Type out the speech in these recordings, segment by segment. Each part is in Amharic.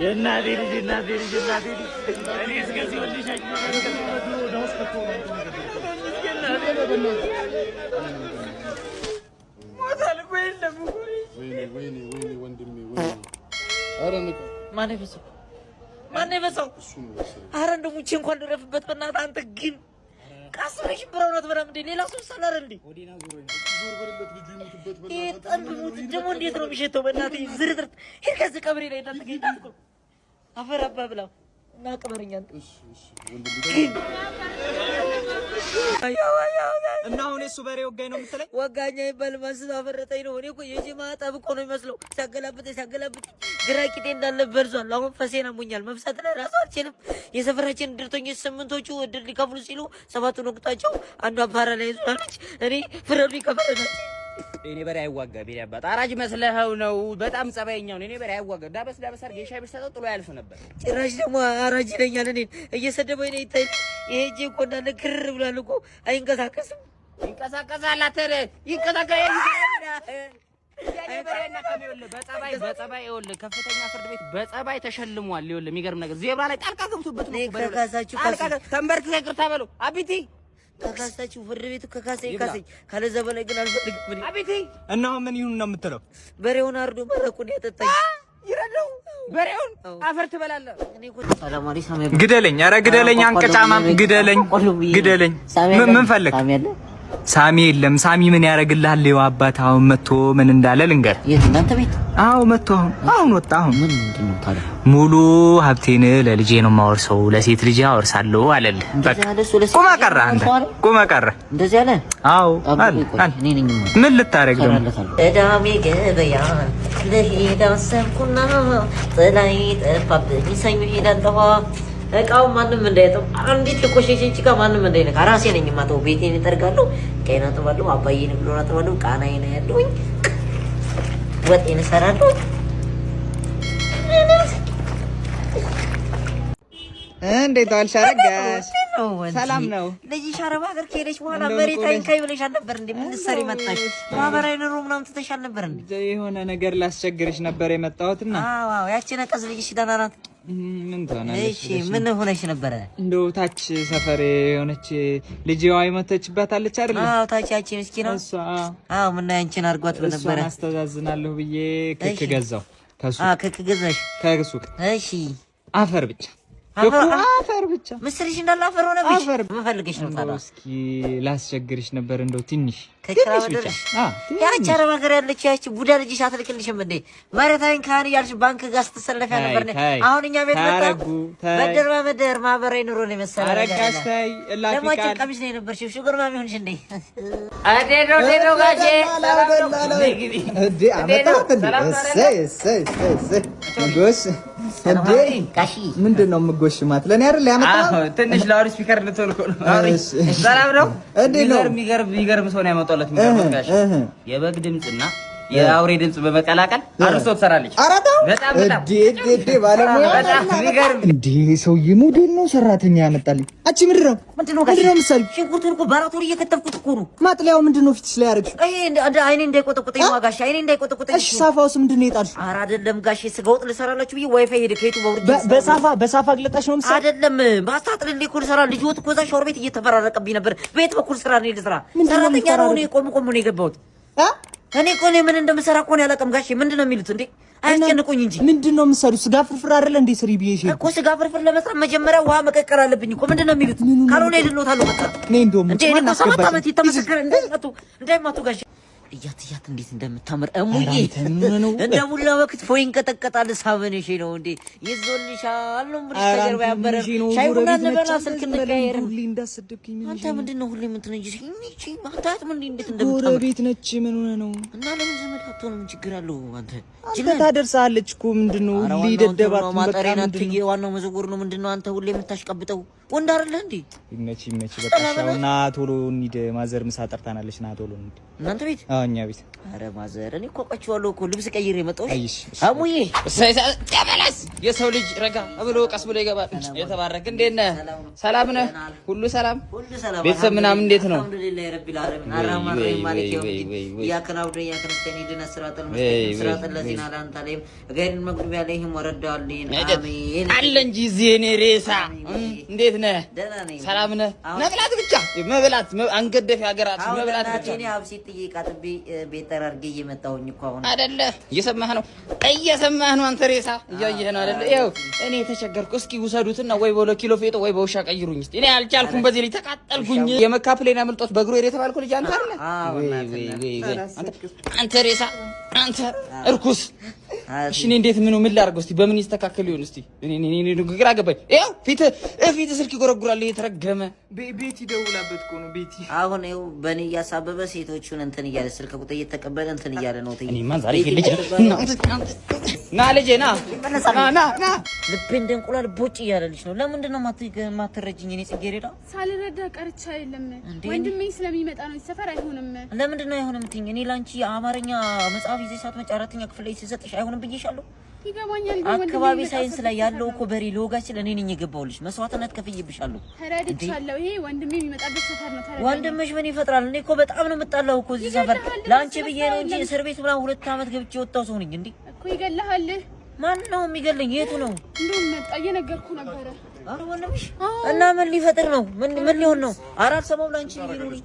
የእናቴ ልጅ እኔ እስከዚህ ወልሻኝ ወይኔ ወንድሜ ወይኔ። ኧረ ንቀው ማን የበሰው? ኧረ እንደው ሙቼ እንኳን ልረፍበት በእናትህ። አንተ ግን ካስረሽ ብራውናት በራም እንደ ሌላ ሰው ሰላር እንዴ ይጠንብ ሙት ደግሞ እንዴት ነው የሚሸተው? በእናትህ ዝርዝር ሄድ ከዚህ ቀብሬ ላይ እንዳትገኝ ታጥቆ አፈር አባ ብላው እና ቀበረኛ። እሺ እና አሁን እሱ በሬ ወጋኝ ነው የምትለኝ? ወጋኛ ይባል ማስብ አፈረጠኝ ነው። እኔ እኮ የጅማ ጠብቆ ነው የሚመስለው። ሲያገላብጠኝ ግራ ቂጤ እንዳለ በርዟል። አሁን ፈሴን አሞኛል። መፍሳት ላይ ራሱ አልችልም። የሰፈራችን ድርቶኞች 8ቶቹ እድር ሊከፍሉ ሲሉ 7ቱን ወቅታቸው አንዷ አባራ ላይ ይዟለች። እኔ ፍረዱ ይከፈረናል። እኔ በሬ አይዋጋ ቤት አባት አራጅ መስለኸው ነው። በጣም ጸባይኛው ነው። እኔ በሬ አይዋጋ ዳበስ አድርጌ ሻይ ብትሰጠው ጥሎ ያልፍ ነበር። ጭራሽ ደግሞ አራጅ ይለኛል። እኔን እየሰደበኝ ነው። ይታይ ይሄ እጄ እኮ እንዳለ ክርር ብሏል እኮ አይንቀሳቀስም። ይንቀሳቀሳል አተረ ይንቀሳቀሳል። በጸባይ ይኸውልህ ከፍተኛ ፍርድ ቤት በጸባይ ተሸልሟል። ይኸውልህ የሚገርም ነገር ዜብራ ላይ ጣልቃ ገብቶበት ነው። ተንበርክከህ ይቅርታ በለው አቢቲ ከካሳችሁ ፍርድ ቤቱ ከካሰኝ ካለዛ በላይ ግን አልፈልግም። አቢቲ እና ምን ይሁን ነው የምትለው? በሬውን አርዶ መረቁን ያጠጣኝ ይረዳው። በሬውን አፈር ትበላለህ። ግደለኝ፣ ኧረ ግደለኝ፣ አንቀጫማም ግደለኝ። ምን ፈልግ? ሳሚ የለም። ሳሚ ምን ያደርግልሃል? ይኸው አባት አሁን መጥቶ ምን እንዳለ ልንገር። የት እናንተ ቤት? አዎ መጥቶ አሁን ወጣ። አሁን ምን ምንድነው ታዲያ? ሙሉ ሀብቴን ለልጄ ነው የማወርሰው፣ ለሴት ልጄ አወርሳለሁ አለልህ። በቃ ቁማ ቀረ። አንተ ቁማ ቀረ። እንደዚህ አለ? አዎ አለ። ምን ልታረግ ደግሞ? እዳሜ ገበያ ለሄዳ ሰብኩና ጥላይ ጠፋብኝ ሰኞ ሄዳለሁ። እቃው ማንም እንዳይጠው አንዲት የቆሸሸች እቃ ማንም እንዳይነካ ራሴ ነኝ የማጠው። ቤቴን እጠርጋለሁ፣ ቀይና አጥባለሁ፣ አባዬን ብሎና አጥባለሁ፣ ቃናዬን ያለውኝ ወጤን እሰራለሁ። እንዴት ዋልሽ? አረጋሽ ሰላም ነው? ልጅሽ አረብ ሀገር ከሄደች በኋላ መሬት አይንካይ ብለሻል ነበር እንዴ? ምን ልትሰሪ መጣሽ? ማህበራዊ ኑሮ ምናምን ትተሻል ነበር እንዴ? የሆነ ነገር ላስቸግርሽ ነበር የመጣሁትና። አዎ ያቺ ነቀዝ ልጅሽ ደህና ናት? ምን ትሆናለች? እሺ ምን ሆነሽ ነበረ? እንደው ታች ሰፈር የሆነች ልጅዋ የሞተችባታለች አይደል? አዎ ታች ያቺ ምስኪና እሷ። አዎ ምን ያንቺን አርጓት በነበረ እሷን አስተዛዝናለሁ ብዬ ክክ ገዛው ከሱቅ። ክክ ገዛሽ ከሱቅ? እሺ አፈር ብቻ አፈር ብቻ ምስልሽ እንዳለ አፈር ሆነብሽ። ምን ፈልገሽ ነው ታዲያ? እስኪ ላስቸግርሽ ነበር እንደው ትንሽ ከክራበደሽ ያቺ አረብ ሀገር ያለች ያቺ ቡዳ ልጅሽ አትልክልሽም እንዴ? መሬታዊን ካህን እያልሽ ባንክ ጋር ስትሰለፊያ ነበር። አሁን እኛ ቤት መጣ በመደር ማህበራዊ ኑሮ ነው የመሰለ አረጋሽ ታይ ለማጭ ቀሚስ ነው የነበርሽ። ሹገር ማሚ ሆንሽ እንዴ? አዴዶ ጋሼ ምንድን ነው የምጎሽማት? ለእኔ አይደል ያመጣው? ትንሽ ላውድ ስፒከር ልትሆን እኮ ነው። ሰላም ነው? የሚገርም ሰው ነው ያመጣሁለት። የበግ ድምፅና የአውሬ ድምፅ በመቀላቀል አርሶ ትሰራለች። በጣም እንዴ ሰውዬ ሞዴል ነው ሰራተኛ ያመጣልኝ። አቺ ምንድነው ምሳሌ? ሽንኩርቱን እኮ ባራቶሪ እየከተፍኩት እኮ ነው። ማጥለያው ምንድነው ፊትሽ ላይ ያደረግሽው? ይሄ አይኔ እንዳይቆጠቁጠኝ ዋጋሽ አይኔ እንዳይቆጠቁጠኝ። እሺ ሳፋውስ ምንድነው የጣልሽው? ኧረ አይደለም ጋሼ ስጋ ወጥ ልሰራላችሁ ብዬ ዋይፋይ ሄደ ከየቱ ባውርጂ በሳፋ ግለጣሽ ነው ምሳሌ? አይደለም ማስታጥል እንደ ኩል ሰራ ልጅ ወጥ እኮ እዛ ሻወር ቤት እየተፈራረቀብኝ ነበር። ቤት በኩል ስራ ነው ልስራ ሰራተኛ ነው እኔ ቆም ነው የገባሁት። እኔ እኮ ምን እንደምሰራ እኮ ነው ያላቀም ጋሼ። ምንድነው የሚሉት እንዴ? አያስጨንቁኝ እንጂ ምንድነው የምትሰሩት? ስጋ ፍርፍር አይደለ እንዴ? ስሪ ብዬሽ እኮ ስጋ ፍርፍር ለመስራት መጀመሪያ ውሃ መቀቀል አለብኝ እኮ። ምንድነው የሚሉት? ካልሆነ ይድኖታል በቃ ነኝ እንደውም እንዴ እኔ 7 ዓመት ይተመሰከረ እንዳይማቱ ጋሼ። እያት እንዴት እንደምታምር እሙዬ እንደ ሙላ ወቅት ፎይ እንቀጠቀጣል። ሳበነሽ ነው እንዴ ይዞልሻል ነው ብለሽ ተጀርባ ያበረ ሻይ ቡና እንደበላ ስልክ እንቀያየር። አንተ ምንድነው ሁሌ እንትን እንጂ እቺ ማታት ምን እንዴት እንደምታምር ጎረቤት ነች። ምን ሆነ ነው? እና ለምን ዘመድ አትሆንም? ምን ችግር አለው? አንተ ታደርሳለች እኮ ምንድነው? ሊደደባት ማጠሪና ትዬ ዋናው መዘጎር ነው። ምንድነው አንተ ሁሌ የምታሽቀብጠው? ወንድ አይደለ እንዴ? ይመች በቃ ሻውና ቶሎ እንሂድ። ማዘር ምሳ ጠርታናለች። ና ቶሎ እንሂድ። እናንተ ቤት? አዎ እኛ ቤት። አረ ማዘር እኔ እኮ አውቃችኋለሁ እኮ ልብስ ቀይሬ መጣሁ። አሙዬ ተመለስ። የሰው ልጅ ረጋ ብሎ ቀስ ብሎ ይገባል። የተባረክ እንዴት ነህ? ሰላም ነህ? ሁሉ ሰላም? ቤተሰብ ምናምን እንዴት ነው? አልሐምዱሊላህ ረቢል ዓለሚን አርሃማን ረሂም ማሊክ የውሚዲን ኢያከ ነዕቡዱ ወኢያከ ነስተዒን ኢህዲና ሲራጠል ሙስተቂም ሲራጠል ለዚነ አንዐምተ ዐለይሂም ገይሪል መግዱቢ ዐለይሂም ወለዷሊን አሚን አለ እንጂ እዚህ እኔ ሬሳ እንዴት ነህ? ሰላም ነህ? መብላት ብቻ መብላት አንገደፍ ሀገራት መብላት ብቻ እኔ ሀብሲት ጥይቃጥቤ ቤት ጠራርጌ እየመጣሁኝ እኮ አሁን አይደለ? እየሰማህ ነው አንተ ሬሳ እያየህ ነው አይደለ? ይኸው እኔ ተቸገርኩ። እስኪ ውሰዱትና ወይ በ2 ኪሎ ፌጦ ወይ በውሻ ቀይሩኝ እስቲ። እኔ አልቻልኩም። በዚህ ልጅ ተቃጠልኩኝ። የመካ ፕሌን አምልጦት በእግሩ ሄደ የተባልኩ ልጅ አንተ አይደለ? አንተ ሬሳ አንተ እርኩስ። እሺ እኔ እንዴት ምን ላድርገው እስቲ? በምን ይስተካከል ይሁን እስቲ? እኔ ግራ ገባኝ። ይኸው ፊት ስልክ ይጎረጉራል። የተረገመ ቤቲ ደውላበት እኮ ነው። ቤቲ አሁን ይኸው በእኔ እያሳበበ ሴቶቹን እንትን እያለ ስልክ ቁጥር እየተቀበለ እንትን እያለ ነው። እኔማ ዛሬ ልጅ ና ልጄ ና ልቤ እንደ እንቁላል ቦጭ እያለልሽ ነው። ለምንድን ነው የማትረጂኝ? እኔ ጽጌረዳ ሳልረዳ ቀርቻ አይደለም ወንድሜ ስለሚመጣ ነው። ሰፈር አይሆንም። ለምንድን ነው አይሆንም ትይኝ? እኔ ላንቺ የአማርኛ መጽሐፍ ይዘሽ ሳትመጪ 4ኛ ክፍል ላይ ሲሰጥሽ አይሆንም ብዬሻለሁ። ይገባኛል። አካባቢ ሳይንስ ላይ ያለው እኮ በሬ ለወጋችን እኔ ነኝ የገባሁልሽ። መስዋዕትነት ከፍዬብሻለሁ። ተረድቻለሁ። ይሄ ወንድሜ የሚመጣበት ሰፈር ነው። ተረድቻለሁ። ወንድምሽ ምን ይፈጥራል? እኔ እኮ በጣም ነው የምጣላው እኮ እዚህ ሰፈር። ላንቺ ብዬ ነው እንጂ እስር ቤት ምናምን 2 ዓመት ገብቼ ወጣው ሰው ነኝ እንዴ እኮ። ይገለሃል። ማን ነው የሚገለኝ? የቱ ነው? እንደውም መጣ እየነገርኩ ነበረ። አረ ወንድምሽ እና ምን ሊፈጥር ነው? ምን ሊሆን ነው? አራት ሰሞን ላንቺ ይሩሪ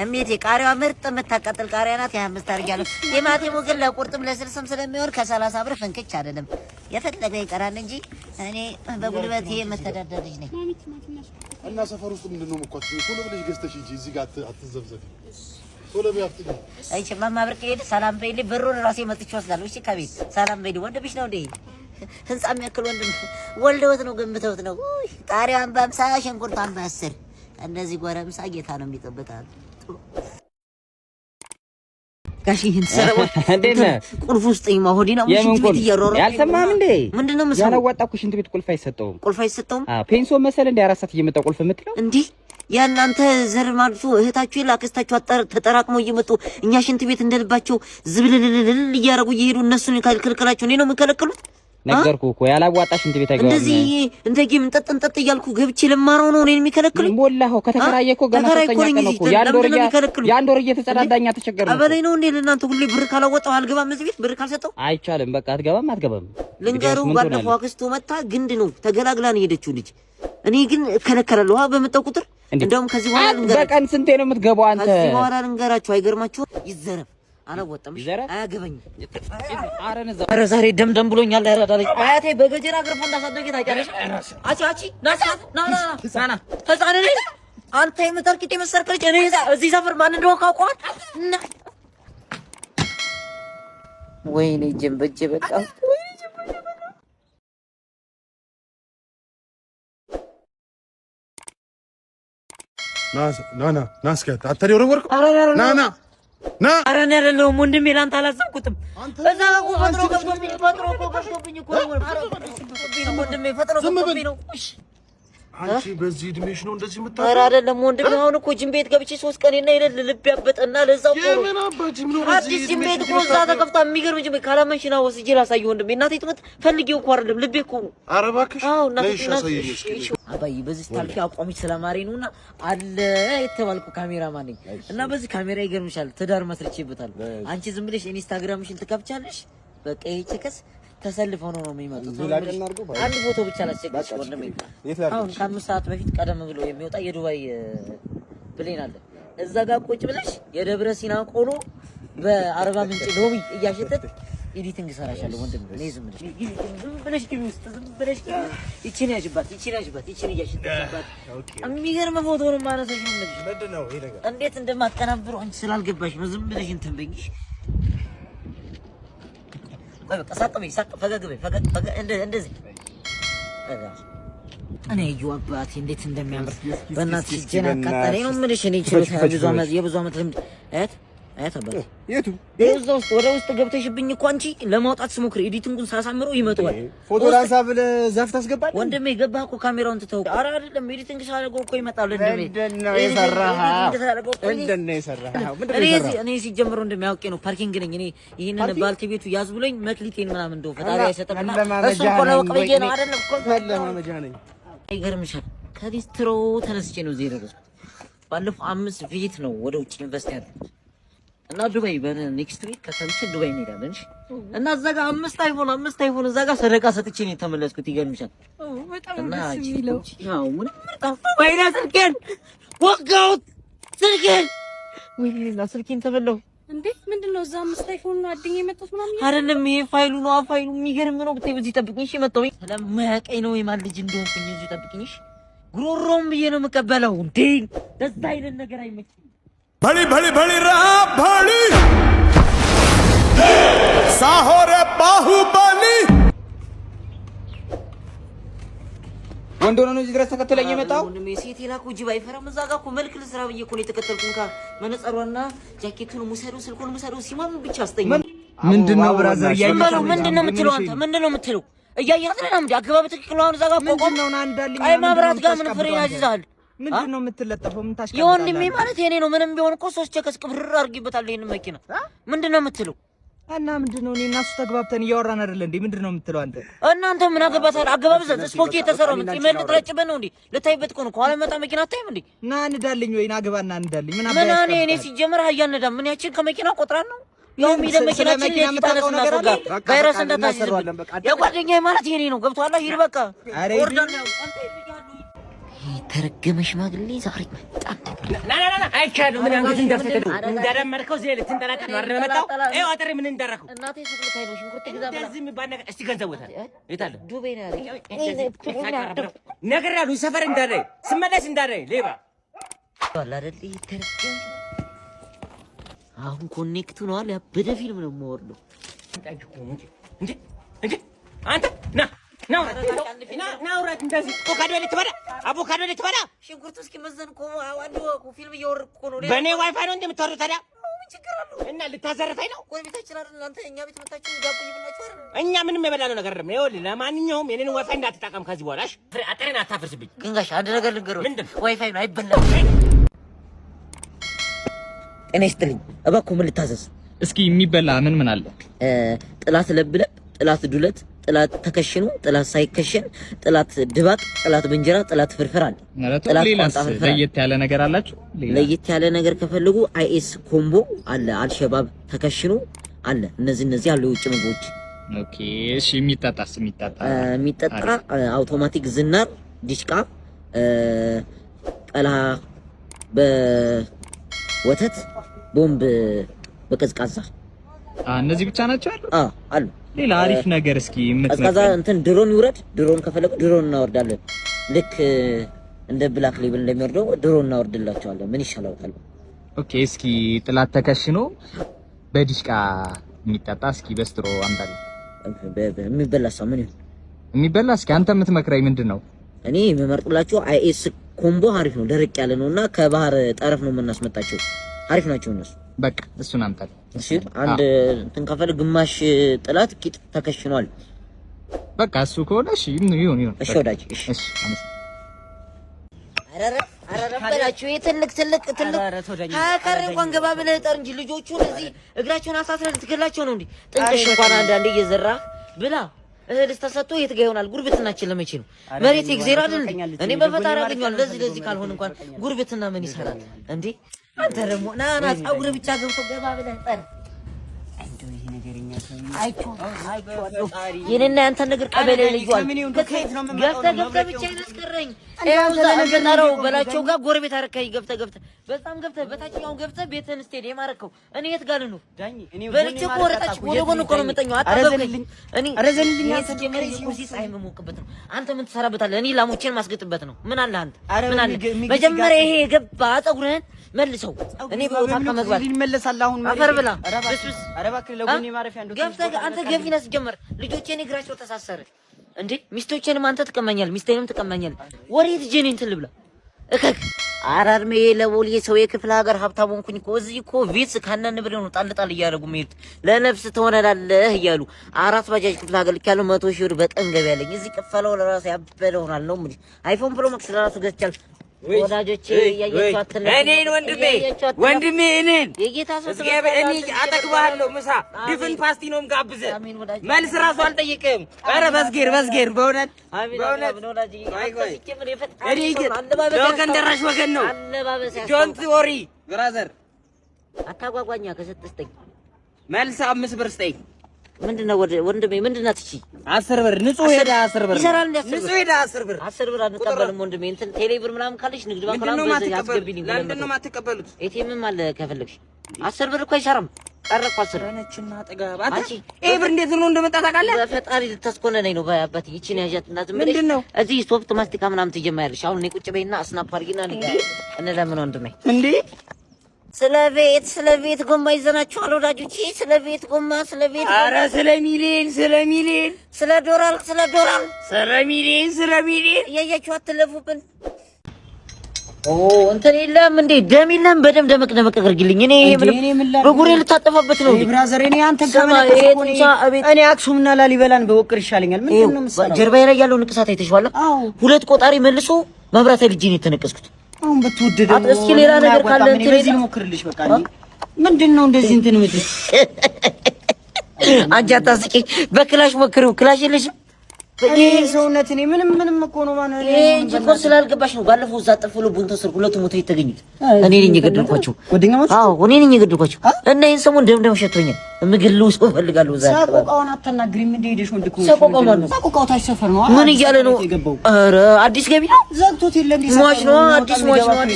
እሜቴ ቃሪያዋ ምርጥ የምታቃጥል ቃሪያ ናት። 25 አድርጊያለሁ። ቲማቲሙ ግን ለቁርጥም ለስልስም ስለሚሆን ከ30 ብር ፍንክች አይደለም። የፈለገ ይቀራል እንጂ እኔ በጉልበቴ የምተዳደር ልጅ ነኝ። እና ሰፈር ውስጥ ምንድነው መኳት? ቶሎ ብለሽ ገዝተሽ ሂጂ። እዚህ ጋር አትዘብዘቢ። ቶሎ ቢያፍጥኝ። እሺ ማማ ብርቅ ሄድ ሰላም በይልኝ። ብሩን ራሴ መጥቼ ወስዳለሁ። እሺ ከቤት ሰላም በይልኝ። ወንድምሽ ነው እንዴ? ህንጻ የሚያክል ወንድም ወልደውት ነው ገንብተውት ነው። ቃሪያን በ50 ሽንኩርቷን በ10 እንደዚህ ጎረምሳ ጌታ ነው የሚጠብቃት። ጋሽ ይሄን ሰረው እንዴት ነህ? ቁልፍ ውስጥ ይማሆዲና ሙሽት ቤት እየሮረ ያልሰማህም እንዴ? ምንድነው መሰለህ ያላዋጣኩ ሽንት ቤት ቁልፍ አይሰጠውም። ቁልፍ አይሰጠውም? ፔንሶ መሰለ እንደ 4 ሰዓት እየመጣ ቁልፍ የምትለው እንዴ? ያናንተ ዘር ማልቱ እህታችሁ ላክስታችሁ ተጠራቅመው እየመጡ እኛ ሽንት ቤት እንደልባቸው ዝብልልልል እያረጉ እየሄዱ እነሱን ካልከልከላችሁ እኔ ነው የምከለክሉት? ነገርኩህ እኮ ያላዋጣ ሽንት ቤት አይገባም። እንደዚህ እንደጌ እንጠጥ እያልኩ ገብቼ ለማራው ነው እኔን የሚከለክሉኝ? ሞላኸው ከተከራየ እኮ ገና 3ኛ ቀን እኮ ያን ወር እየተጸዳዳኛ ተቸገርኩ። አበላይ ነው እንዴ ለእናንተ ሁሌ ብር ካላወጣው አልገባም እዚህ ቤት ብር ካልሰጠው አይቻልም። በቃ አትገባም። ልንገርህ ባለፈው አክስቱ መታ ግንድ ነው ተገላግላ ነው የሄደችው ልጅ። እኔ ግን እከለከላለሁ በመጣው ቁጥር። እንደውም ከዚህ በኋላ ልንገራችሁ በቀን ስንቴ ነው የምትገባው አንተ? ከዚህ በኋላ ልንገራችሁ አይገርማችሁ? ይዘረፍ አላወጣም። አያገባኝ። ኧረ ዛሬ ደምደም ብሎኛል። ያራዳለኝ አያቴ በገጀራ ግርፎ እንዳሳደገ ታውቂያለሽ? አቺ ና ህፃን ነኝ አንተ የምታርቂት የመሰርከች እኔ እዚህ ሰፈር ማን እንደሆነ ካውቀዋል። ወይኔ ጀምበጀ በቃ ና እስኪ አታሪ ወርወርኩ ና ኧረ እኔ አይደለሁም ወንድሜ፣ ላንተ አላዘንኩትም። እዛ እኮ ፈጥሮ ገብቶብኝ እኮ ወንድሜ ፈጥሮ ገብቶብኝ ነው። እሺ አንቺ በዚህ እድሜሽ ነው እንደዚህ የምታውቀው? ኧረ አይደለም ወንድሜ፣ አሁን እኮ ጅም ቤት ገብቼ 3 ቀን እና ይለል ልብ ያበጠና ለዛው እኮ የምን አባጂ ምን ነው አዲስ ጅም ቤት እኮ እዛ ተከፍታ የሚገርም ጅም ቤት ካላመንሽ ና ወስጄ ላሳየው ወንድሜ። እናቴ ትመጣ ፈልጌው እኮ አይደለም ልቤ እኮ ነው። ኧረ እባክሽ አዎ እናቴ ትመጣ አባዬ በዚህ ታልፊ አቋምሽ ስለማሪ ነውና አለ የተባልኩ ካሜራማን ነኝ እና በዚህ ካሜራ ይገርምሻል ትዳር መስርቼበታል። አንቺ ዝም ብለሽ ኢንስታግራምሽን ትከፍቻለሽ። በቃ ይቸከስ ተሰልፈው ነው የሚመጡት። አንድ ፎቶ ብቻ ላስቸግርሽ ወንድሜ። አሁን ከ5 ሰዓት በፊት ቀደም ብሎ የሚወጣ የዱባይ ፕሌን አለ። እዛ ጋር ቁጭ ብለሽ የደብረ ሲና ቆሎ በአርባ ምንጭ ሎሚ እያሸተት ኤዲቲንግ ሰራሻለሁ ወንድሜ። እኔ ዝም ብለሽ ግቢ ውስጥ ዝም ብለሽ ይቺን ያጅባት ይቺን እያሸተትባት የሚገርም ፎቶ ነው ማነሳሽ ነው ልጅ። ምንድነው ይሄ ነገር? እንዴት እንደማቀናብሩ አንቺ ስላልገባሽ ነው። ዝም ብለሽ እንትን በይሽ። በቃ ሳቅ ፈገግ እንደዚህ እኔ እዩ አባቴ እንዴት እንደሚያምር በእናትሽ ጀና አቃጣሪ ነው የምልሽ። እኔ ችሎታ የብዙ ዓመት ልምድ አያት አባት የቱ እዛ ውስጥ ወደ ውስጥ ገብተሽብኝ እኮ አንቺ ለማውጣት ስሞክር ኤዲቲንጉን ሳሳምረው ይመጣዋል። ፎቶ ላንሳ ብለህ ዛፍ ታስገባለህ ወንድሜ። ገባህ እኮ ካሜራውን ትተው። ኧረ አይደለም ኤዲቲንግ ሳደርገው እኮ ይመጣል ወንድሜ። ምንድነው የሰራኸው? እኔ ሲጀምር ወንድሜ አውቄ ነው ፓርኪንግ ነኝ እኔ። ይሄንን ባልተቤቱ ያዝ ብሎኝ መክሊቴን ምናምን እንደው ፈጣሪ አይሰጥምና እሱ እኮ ነው ቀበዬ ነው አይደለም እኮ ለማመጃ ነኝ። ይገርምሻል ከዲስትሮ ተነስቼ ነው እዚህ የደረስኩት። ባለፈው 5 ቪት ነው ወደ ውጭ ኢንቨስት ያደረኩት እና ዱባይ በኔክስት ዊክ ከተምቼ ዱባይ እንሄዳለን። እሺ እና እዛ ጋር 5 አይፎን እዛ ጋር ሰደቃ ሰጥቼ ነው የተመለስኩት። ይገርምሻል እና ያው ምን ወይኔ ስልኬን ወጋሁት። ወይኔ ስልኬን ተበላሁ። እንዴ ምንድነው? እዛ 5 አይፎን ነው አድኝ የመጣሁት ምናምን አይደለም። ይሄ ፋይሉ ነው ፋይሉ የሚገርም ነው። ብታይ በዚህ ጠብቅኝ። እሺ መጣሁ ስለማያውቀኝ ነው የማን ልጅ እንደሆንኩኝ እዚህ ጠብቅኝ። እሺ ጉሮሮም ብዬ ነው የምቀበለው። እንዴ ደስ አይደል ነገር አይመችም። भली भली भली राम भली साहोरे बाहुबली ወንድ ሆኖ ነው እዚህ ድረስ ተከትለኝ የመጣው። ወንድሜ ሴት የላኩ ጅብ አይፈራም። እዛ ጋር እኮ መልክ ልስራ ብዬ እኮ ነው የተከተልኩኝ። መነጸሯና ጃኬቱን ሙሰዱ ስልኩን ሙሰዱ ሲማም ብቻ አስተኝ። ምንድነው ብራዘር እያየህ ምንድነው የምትለው አንተ? ምንድነው የምትለው? እያየህ ነው እንዴ? አገባብ ትክክል ነው። አሁን እዛ ጋር ቆቆም ነው አንዳልኝ። አይ ማብራት ጋር ምን ፍሬ ያዝዛል? ምንድነው የምትለጠፈው? ምን ታሽከራለህ? የወንድሜ ማለት የኔ ነው። ምንም ቢሆን እኮ 3 ቸከስ ቅብር አድርጊበታል ይሄን መኪና። ምንድነው የምትለው? እና ምንድነው እኔ እና እሱ ተግባብተን እያወራን አይደል እንዴ? ምንድነው የምትለው አንተ? እናንተ ምን አገባታል? አገባብዘ ስፖኪ የተሰራው ምን ይመልጥ ረጭበን ነው እንዴ? ልታይበት እኮ ነው። ኋላ መጣ መኪና አታይም እንዴ? ና እንዳልኝ ወይ ና ገባና እንዳልኝ ምን ምን እኔ ሲጀምር አያነዳ ምን ያችን ከመኪና ቆጥራን ነው ያው ሚደ መኪናችን ለታነስ እናፈጋ ቫይረስ እንደታስይዝ የጓደኛዬ ማለት የኔ ነው። ገብቷል? ሂድ በቃ ኦርደር ነው። ተረገመ ሽማግሌ ዛሬ መጣ። ና አይቻለሁ። ምን አንገት እንደፈተደ እንደደመርከው ዘለ ትንጠላጠል ነው አይደል? መጣው ይሄው አጥሪ ምን እንደረከው እናቴ ስልክ ላይ ነው ሽንኩርት ግዛ ብላ እንደዚህ የሚባል ነገር እስቲ ገንዘብ ወጣ የታለ ዱቤ ነው ያለኝ ነገር ያሉ ሰፈር እንዳለ ስመለስ እንዳለ ሌባ ዋላ አይደል? ተረገመ አሁን ኮኔክቱ ነው አለ ያበደ ፊልም ነው የምወርደው። እንዴ አንተ ና ውረድ። እንደዚህ አቮካዶ ልትበላ ሽንኩርቱ እስኪመዘን እኮ አንዱ ፊልም እየወረድኩ እኮ ነው። በእኔ ዋይፋይ ነው እንደምታወራው ታዲያ? ምን ችግር አለው? እና ልታዘርፈኝ ነው? ጎረቤታችን አይደል እናንተ? እኛ ቤት መጣችሁ ዳቦ ይብላችሁ አይደል? እኛ ምንም የበላነው ነገር አይደለም። ይኸውልህ ለማንኛውም የኔን ዋይፋይ እንዳትጠቀም ከዚህ በኋላ እሺ? አጥሬን አታፍርስብኝ። ግን ጋሽ አንድ ነገር ልንገርህ። ምንድን ዋይፋይ ነው አይበላም። ጤና ይስጥልኝ እባክዎ ምን ልታዘዝ? እስኪ የሚበላ ምን አለ? ጥላት ለብለብ፣ ጥላት ዱለት፣ ጥላት ተከሽኑ፣ ጥላት ሳይከሽን፣ ጥላት ድባቅ፣ ጥላት በእንጀራ፣ ጥላት ፍርፍር አለ። ጥላት ለየት ያለ ነገር አላችሁ? ለየት ያለ ነገር ከፈልጉ አይኤስ ኮምቦ አለ፣ አልሸባብ ተከሽኑ አለ። እነዚህ ያሉ የውጭ ምግቦች። ኦኬ እሺ። የሚጠጣ አውቶማቲክ ዝናር፣ ዲሽቃ፣ ቀላ በወተት፣ ቦምብ በቀዝቃዛ። እነዚህ ብቻ ናቸው አሉ? አሉ። ሌላ አሪፍ ነገር እስኪ ቀዝቃዛ እንትን ድሮን ይውረድ። ድሮን ከፈለጉ ድሮን እናወርዳለን። ልክ እንደ ብላክ ሌብል እንደሚወርደው ድሮን እናወርድላቸዋለን። ምን ይሻላል? ኦኬ እስኪ ጥላት ተከሽኖ በዲሽቃ የሚጠጣ እስኪ በስትሮ አምጣልኝ። የሚበላሳ ምን ይሁን? የሚበላ እስኪ አንተ የምትመክረኝ ምንድን ነው? እኔ የምመርጥላቸው አይኤስ ኮምቦ አሪፍ ነው። ደረቅ ያለ ነውና ከባህር ጠረፍ ነው የምናስመጣቸው። አሪፍ ናቸው እነሱ። በቃ እሱን አምጣልኝ። እሺ አንድ እንትን ከፈለግ ግማሽ ጥላት ቂጥ ተከሽኗል። በቃ እሱ ከሆነ እሺ ይሁን። እሺ ወዳጅ እሺ። አረረ በላችሁ። ትልቅ ሀከር እንኳን ገባ ብለህ ጠር እንጂ ልጆቹን እዚህ እግራቸውን አሳስረህ ልትገላቸው ነው እንዴ? ጥንቅሽ እንኳን አንዳንዴ እየዘራህ ብላ እህል ተሰጥቶ የት ጋር ይሆናል? ጉርብትናችን ለመቼ ነው? መሬት እግዚአብሔር አይደል? እኔ በፈጣሪ አገኘዋለሁ። ለዚህ ካልሆነ እንኳን ጉርብትና ምን ይሰራል እንዴ? አንተ ደግሞ ና ጸጉር ብቻ ገብቶ ገባ ብለህ ጠር እንደው ይሄ ነገርኛ ሰው አይቼዋለሁ። የኔና ያንተ ነገር ቀበሌ ልጅዋል ገፍተህ ብቻ ይነስከረኝ ነው በላቸው ጋር ጎረቤት አረካኝ ገፍተህ በጣም ገፍተህ በታችኛው ገፍተህ ቤትህን ስቴዲየም አረከው። እኔ የት ጋር ልኑር? በልቼ እኮ ወረጣች ወደ ጎን እኮ ነው የምተኛው። አታበቀኝ። እኔ አረዘልልኝ ተጀመረ ሲኩሲስ አይመሞቅበት ነው። አንተ ምን ትሰራበታለህ? እኔ ላሞቼን ማስገጥበት ነው። ምን አለ አንተ? ምን አለ? መጀመሪያ ይሄ የገባ ጸጉርህን መልሰው። እኔ በቦታ ከመግባት ይመለሳል። አሁን አፈር ብላ በስብስ አረባክ ለጎኔ ማረፊያ እንደው ገፍተህ አንተ ገፊና ሲጀመር ልጆቼን እግራቸው ተሳሰረ እንዴ? ሚስቶቼንም አንተ ትቀማኛለህ፣ ሚስቴንም ትቀማኛለህ። ወሬት ጀኔን እንትን ልብላ እከክ አራርሜ ለቦሌ ሰው የክፍለ ሀገር ሀብታም ሆንኩኝ እኮ እዚህ እኮ ቪትስ ካናን ብለው ነው ጣል እያደረጉ የሚሄዱት ለነፍስ ትሆናለህ እያሉ 4 ባጃጅ ክፍለ ሀገር ልክ ያለው 100 ሺህ ብር በቀን ገቢ ያለኝ እዚህ ከፈለው ለራሱ ያበደ ሆናል ነው እንግዲህ አይፎን ፕሮ ማክስ ለራሱ ገዝቻለሁ። ወዳጆቼ ያያያችኋት እኔን ወንድሜ እኔን የጌታ ሰው እኔ አጠግባለሁ። ምሳ ድፍን ፓስቲ ነው ጋብዘ መልስ ራሱ አልጠይቅም። ኧረ በዝጌር በእውነት ወገን ደራሽ ወገን ነው። ዶንት ወሪ ብራዘር አታጓጓኛ ከሰጠኝ መልስ 5 ብር ስጠኝ። ምንድነው ወንድሜ ምንድናት እቺ 10 ብር ንጹህ ሄዳ 10 ብር ይሰራል እንደ ንጹህ ሄዳ 10 ብር 10 ብር አንቀበልም ወንድሜ እንትን ቴሌ ብር ምናምን ካለሽ ንግድ ባንክ ምናምን ያስገቢልኝ። ለምንድን ነው የማትቀበሉት? ኤቲኤምም አለ ከፈለግሽ 10 ብር እኮ አይሰራም። ቀረኩ 10 ነችና አጠጋብ አንቺ ይሄ ብር እንዴት ነው እንደመጣ ታውቃለህ? በፈጣሪ ልታስኮነነኝ ነው ባያባት ይቺን ያዣትና ዝም ብለሽ ምንድነው እዚህ ሶፍት ማስቲካ ምናምን ትጀማያለሽ። አሁን እኔ ቁጭ በይና ስናፕ አድርጊና እንለምን ወንድሜ እንዴ ስለ ቤት ጎማ ይዘናችኋል ወዳጆቼ። ስለ ቤት ጎማ ስለ ቤት ኧረ ስለ ሚሊዮን ስለ ዶላር ስለ ሚሊዮን እያያችሁ አትለፉብን። እንትን የለም እንዴ ደም የለም። በደም ደመቅ አድርጊልኝ። እኔ በጉሬ ልታጠፋበት ነው እንዴ ብራዘር። እኔ አንተ እኔ አክሱምና ላሊበላን በወቅር ይሻለኛል። ምንድን ነው መሰለህ ጀርባዬ ላይ ያለው ንቅሳት አይተሽዋል? 2 ቆጣሪ መልሶ መብራት ልጅ ነው የተነቀስኩት። አሁን በትውደደ እስኪ ሌላ ነገር ካለ እንትን እዚህ ሞክርልሽ። በቃ ምንድነው እንደዚህ እንትን ምትል አንቺ አታስቂኝ። በክላሽ ሞክሪው። ክላሽ የለሽም? እኔ ሰውነት እኔ ምንም እኮ ነው ማለት ነው። እንጂ እኮ ስላልገባሽ ነው። ባለፈው እዛ ጠፍሎ ቡንቶ ስር 2 ሞቶ የተገኙት እኔ ነኝ የገደልኳቸው። ጓደኛሞች? አዎ እኔ ነኝ የገደልኳቸው። እና ይሄን ሰሞን ደምደም ሸቶኛል። የምገለው ሰው ፈልጋለሁ። እዛ ሰቆቃውን አታናግሪም እንዴ? ሄደሽ ወንድኩ ሰቆቃው ማለት ነው። ሰቆቃው ታች ሰፈር ነው። ምን እያለ ነው? ኧረ አዲስ ገቢ ነው። ዘግቶት የለ እንዴ? ሟች ነው። አዲስ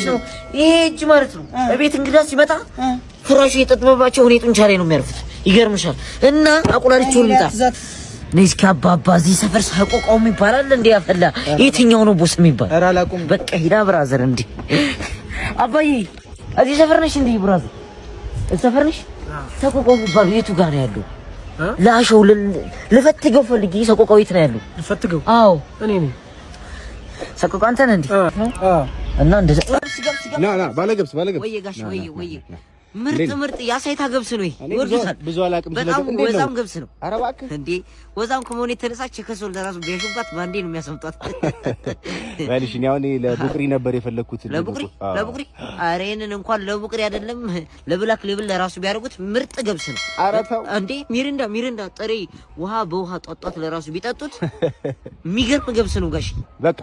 ነው። ይሄ እጅ ማለት ነው። እቤት እንግዳ ሲመጣ ፍራሹ የጠጥበባቸው እኔ ጡንቻ ላይ ነው የሚያርፉት። ይገርምሻል። እና አቁላልቼው ልምጣ ነስኪ አባባ እዚህ ሰፈር ሰቆቃው ይባላል እንዴ? ያፈላ የትኛው ነው ቦስ የሚባል? ኧረ አላውቅም። በቃ ሂዳ ብራዘር እንዴ አባዬ እዚህ ሰፈር ነሽ እንዴ? ብራዘር እዚህ ሰፈር ነሽ? ሰቆቃው የሚባለው የቱ ጋር ነው ያለው? ላሾው ልፈትገው ፈልጊ። ሰቆቃው የት ነው ያለው? ልፈትገው? አዎ እኔ ነኝ ሰቆቃው። አንተ ነህ እንዴ? እና እንደዛ ና ባለገብስ ወይ ጋሽ ወይ ምርጥ ያሳይታ ገብስ ነው። ይወርዱታል። ብዙ አላውቅም። በጣም ወዛም ገብስ ነው። ኧረ እባክህ እንዴ ወዛም ከመሆኑ የተነሳች ከሶል ለራሱ ቢያሹባት ባንዴ ነው የሚያሰምጧት። ባልሽ ነው ያው ለቡቅሪ ነበር የፈለኩት። ለቡቅሪ ኧረ ይሄንን እንኳን ለቡቅሪ አይደለም ለብላክ ሌብል ለራሱ ቢያደርጉት ምርጥ ገብስ ነው። ኧረ ተው እንዴ ሚሪንዳ ጥሬ ውሃ በውሃ ጧጧት ለራሱ ቢጠጡት የሚገርም ገብስ ነው ጋሽ። በቃ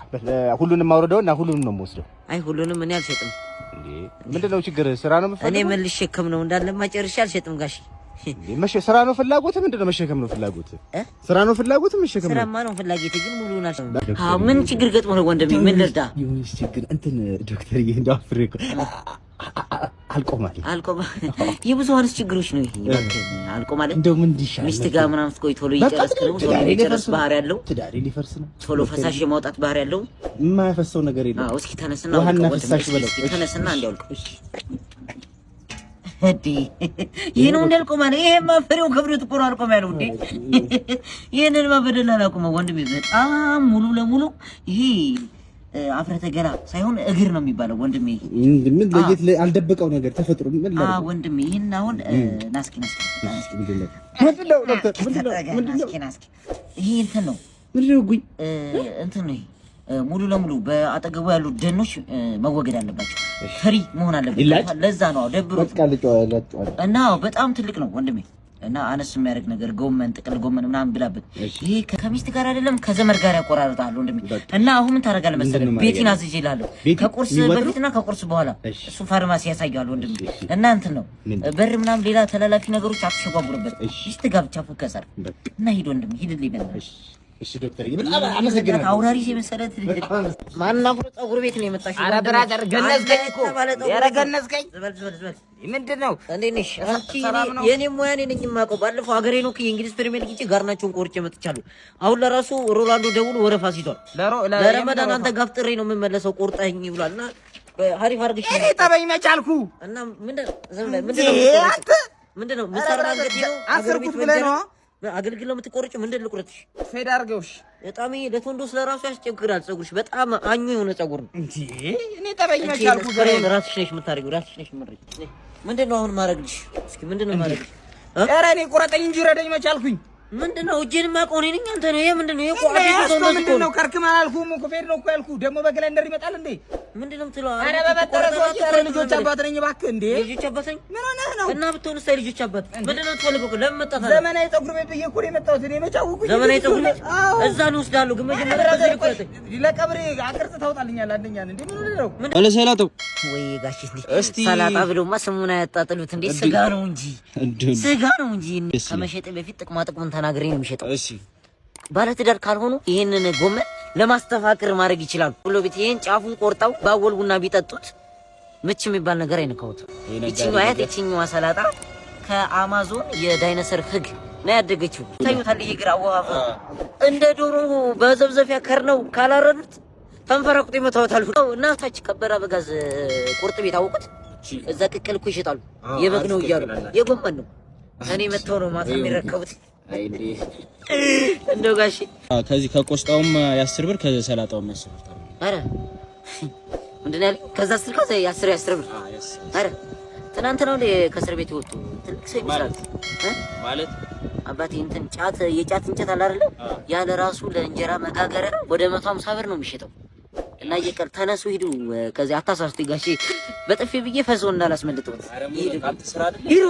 ሁሉንም አውርደውና ሁሉንም ነው የምወስደው። አይ ሁሉንም እኔ አልሸጥም። ምንድነው ችግር? ስራ ነው የምፈልገው። እኔ ምን ልሸከም ነው እንዳለማ ጨርሼ አልሸጥም ጋሽ። ስራ ነው ፍላጎት? ምንድነው መሸከም ነው ፍላጎት? ስራ ነው ፍላጎት? መሸከም ነው ስራማ ነው ፍላጎት። ግን ሙሉውን አልሸጥም። ምን ችግር ገጥሞ ነው ወንድሜ? ምን ልርዳ? ይሁንስ ችግር እንትን ዶክተር ይሄንዳው አፍሪካ አልቆማል። የብዙሃንስ ችግሮች ነው ይሄ። አልቆማል እንደው ምን ይሻላል? ሚስት ጋር ምናምን ስትቆይ ቶሎ ይጨርስ ነው። ቶሎ ይጨርስ ባህሪ ያለው ትዳሬ ሊፈርስ ነው። ቶሎ ፈሳሽ የማውጣት ባህሪ ያለው የማያፈሰው ነገር የለም። እስኪ ተነስና ውሃና ፈሳሽ በለው። ተነስና እንዲያውልቀው። እሺ እዲ ይሄ ነው እንዳልቆማ ነው። ይሄ ማፈሪው ክብሪት እኮ ነው አልቆማ ያለው እንዴ። ይሄንን ማበደል አላቆመ ወንድሜ። በጣም ሙሉ ለሙሉ ይሄ አፍረተ ገላ ሳይሆን እግር ነው የሚባለው ወንድሜ። ምን ለየት አልደበቀው ነገር ተፈጥሮ ምን ላይ ወንድሜ። ይሄን አሁን ናስኪ ምንድነው ዶክተር? ምንድነው ይሄ እንትን ነው ምንድነው ጉኝ እንትን ነው ሙሉ ለሙሉ በአጠገቡ ያሉ ደኖች መወገድ አለባቸው። ፍሪ መሆን አለበት። ለዛ ነው ደብሮ እና በጣም ትልቅ ነው ወንድሜ። እና አነስ የሚያደርግ ነገር ጎመን፣ ጥቅል ጎመን ምናምን ብላበት። ይሄ ከሚስት ጋር አይደለም ከዘመድ ጋር ያቆራርጣል ወንድሜ። እና አሁን ምን ታደርጋለህ መሰለህ? ቤቲን አዝዤልሃለሁ ከቁርስ በፊትና ከቁርስ በኋላ እሱ ፋርማሲ ያሳያል ወንድሜ። እና እንትን ነው በር ምናምን ሌላ ተላላፊ ነገሮች አትሸጓጉርበት። ሚስት ጋር ብቻ ፎከስ አድርግ እና ሂድ ወንድሜ፣ ሂድልኝ በእናትህ። እሺ ዶክተር በጣም አመሰግናለሁ። አውራሪስ የመሰለት ማን አፍሮ ፀጉር ቤት ነው የመጣሽ? ኧረ ብራዘር ገነዝከኝ እኮ ኧረ ገነዝከኝ። ምንድን ነው እንዴት ነሽ? የኔ ሙያ እኔ ነኝ የማውቀው። ባለፈው ሀገሬ ነው የእንግሊዝ ፕሪሚየር ሊግ ጋርናቸውን ቆርጬ መጥቻለሁ። አሁን ለራሱ ሮላንዶ ደውሎ ወረፋ ሲቷል። ለረመዳን አንተ ጋር ፍጥሬ ነው የምመለሰው ቆርጠኝ ብሏልና ሀሪፍ አድርግሽ እኔ ጠበኝ መቻልኩ እና ምንድን ነው ምሰራ ነው አገር ቤት ወንጀል አገልግል ነው የምትቆርጪው? ምንድን ልቁረጥሽ? ፌድ አድርገውሽ። በጣም ይሄ ለተወንዶ ስለራሱ ያስቸግራል። ፀጉርሽ በጣም አኙ የሆነ ፀጉር ነው እንዴ። እኔ ጠበኝ መች አልኩ። ራስሽ ነሽ የምታደርጊው፣ ራስሽ ነሽ የምትመርጪው። ምንድን ነው አሁን ማድረግልሽ? እስኪ ምንድን ነው ማድረግልሽ? ኧረ እኔ ቁረጠኝ እንጂ ረደኝ መች አልኩኝ። ምንድነው እጄን ማቆኔ ነኝ አንተ ነው? ይሄ ምንድነው? ይሄ ቆአዲ ነው ምንድነው? ከርክም አላልኩም እኮ ፌድ ነው እኮ ያልኩህ። ደግሞ በግላይንደር ይመጣል እንዴ? ምንድነው የምትለው? አረ በበጠረ ሰዎች አረ ልጆች አባት ነኝ እባክህ። እንዴ ልጆች አባት ነኝ? ምን ሆነህ ነው? እና ብትሆንስ ልጆች አባት ምንድነው የምትፈልገው? ለምን መጣህ? ዘመናዊ ፀጉር ቤት ብዬሽ እኮ ነው የመጣሁት። እኔ መች አወኩኝ? ዘመናዊ ፀጉር ቤት እዛ ነው ወስዳለሁ። ግን መጀመሪያ ከዚህ ልቁረጥ። ለቀብሬ አቅርጽ ታውጣልኛለህ። አንደኛ እንዴ ምን ሆነህ ነው? አለ ሰላጣው ወይ ጋሽ ሰላጣ ብለውማ ስሙን አያጣጥሉት እንዴ? ስጋ ነው እንጂ ስጋ ነው እንጂ። ከመሸጥ በፊት ጥቅማ ጥቅሙን ተናግሬ ነው የሚሸጠው። እሺ ባለትዳር ካልሆኑ ይሄንን ጎመን ለማስተፋቅር ማድረግ ይችላሉ። ሁሉ ቤት ይሄን ጫፉን ቆርጠው ባወል ቡና ቢጠጡት ምች የሚባል ነገር አይነካውት። ይቺኛው አያት ይቺኛው ሰላጣ ከአማዞን የዳይኖሰር ፍግ ነው ያደገችው። ታዩታል። ይግራ አዋፋ እንደ ዶሮ በዘብዘፊያ ከርነው ካላረዱት ተንፈራቁት ይመታውታል። እናታች ከበራ በጋዝ ቁርጥ ቤት አወቁት። እዛ ቅቅል እኮ ይሸጣሉ። የበግ ነው እያሉ የጎመን ነው። እኔ መተው ነው ማታ የሚረከቡት። እንደው ጋሼ ከዚህ ከቆስጣውም 10 ብር ከሰላጣውም 10 ብር። አረ ምንድን ነው ያለኝ? ከዛ 10 ከዛ 10 ብር። አረ ትናንትና ነው ከእስር ቤት ወጡ። ትልቅ ሰው ይመስላል ማለት አባቴ እንትን የጫት እንጨት አለ አይደል? ያለ ራሱ ለእንጀራ መጋገሪያ ወደ 150 ብር ነው የሚሸጠው። እና እየቀር ተነሱ ሂዱ። ከዚህ አታሳስቱ ጋሼ። በጥፊ ብዬ ፈሶ እንዳላስመልጠው ሂዱ።